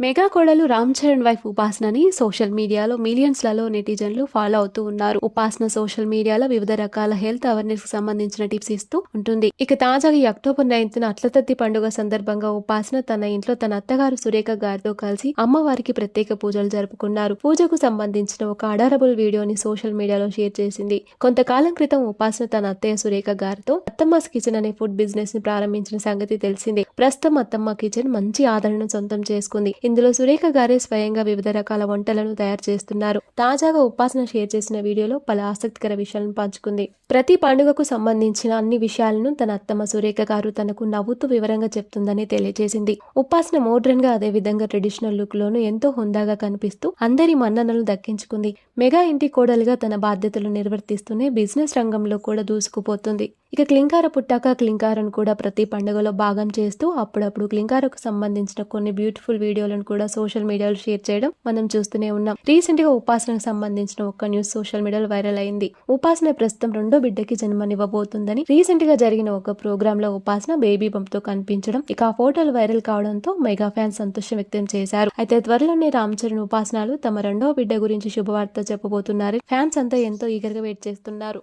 Mega కోడలు Ram Charan wife ఉపాసనని social మీడియాలో మిలియన్స్లలో నెటిజన్లు ఫాలో అవుతూ ఉన్నారు. ఉపాసన సోషల్ మీడియాలో వివిధ రకాల హెల్త్ అవేర్నెస్ కి సంబంధించిన టిప్స్ ఇస్తూ ఉంటుంది. ఇక తాజాగా ఈ అక్టోబర్ 9న అట్లతద్ది పండుగ సందర్భంగా ఉపాసన తన ఇంట్లో తన అత్తగారు సురేఖ గారితో కలిసి అమ్మవారికి ప్రత్యేక పూజలు జరుపుకున్నారు. పూజకు సంబంధించిన ఒక అడారబుల్ వీడియోని సోషల్ మీడియాలో షేర్ చేసింది. కొంతకాలం క్రితం ఉపాసన తన అత్తయ్య సురేఖ గారితో అత్తమ్మస్ కిచెన్ అనే ఫుడ్ బిజినెస్ ని ప్రారంభించిన సంగతి తెలిసిందే. ప్రస్తుతం అత్తమ్మ కిచెన్ మంచి ఆదరణ సొంతం చేసుకుంది. ఇందులో సురేఖ గారే స్వయంగా వివిధ రకాల వంటలను తయారు చేస్తున్నారు. తాజాగా ఉపాసన షేర్ చేసిన వీడియోలో పలు ఆసక్తికర విషయాలను పంచుకుంది. ప్రతి పండుగకు సంబంధించిన అన్ని విషయాలను తన అత్తమ్మ సురేఖ గారు తనకు నవ్వుతూ వివరంగా చెప్తుందని తెలియజేసింది. ఉపాసన మోడ్రన్ గా అదే విధంగా ట్రెడిషనల్ లుక్ లోను ఎంతో హుందాగా కనిపిస్తూ అందరి మన్ననలు దక్కించుకుంది. మెగా ఇంటి కోడలుగా తన బాధ్యతలు నిర్వర్తిస్తూనే బిజినెస్ రంగంలో కూడా దూసుకుపోతుంది. ఇక క్లింకార పుట్టాక క్లింకారను కూడా ప్రతి పండుగలో భాగం చేస్తూ అప్పుడప్పుడు క్లింకారకు సంబంధించిన కొన్ని బ్యూటిఫుల్ వీడియోలను కూడా సోషల్ మీడియాలో షేర్ చేయడం మనం చూస్తూనే ఉన్నాం. రీసెంట్ గా ఉపాసనకు సంబంధించిన ఒక్క న్యూస్ సోషల్ మీడియాలో వైరల్ అయింది. ఉపాసన ప్రస్తుతం రెండో బిడ్డకి జన్మనివ్వబోతుందని రీసెంట్ గా జరిగిన ఒక ప్రోగ్రామ్ లో ఉపాసన బేబీ బంప్ తో కనిపించడం, ఇక ఆ ఫోటోలు వైరల్ కావడంతో మెగా ఫ్యాన్స్ సంతోషం వ్యక్తం చేశారు. అయితే త్వరలోనే రామ్ చరణ్ ఉపాసనలు తమ రెండో బిడ్డ గురించి శుభవార్త చెప్పబోతున్నారని ఫ్యాన్స్ అంతా ఎంతో ఈగర్ గా వెయిట్ చేస్తున్నారు.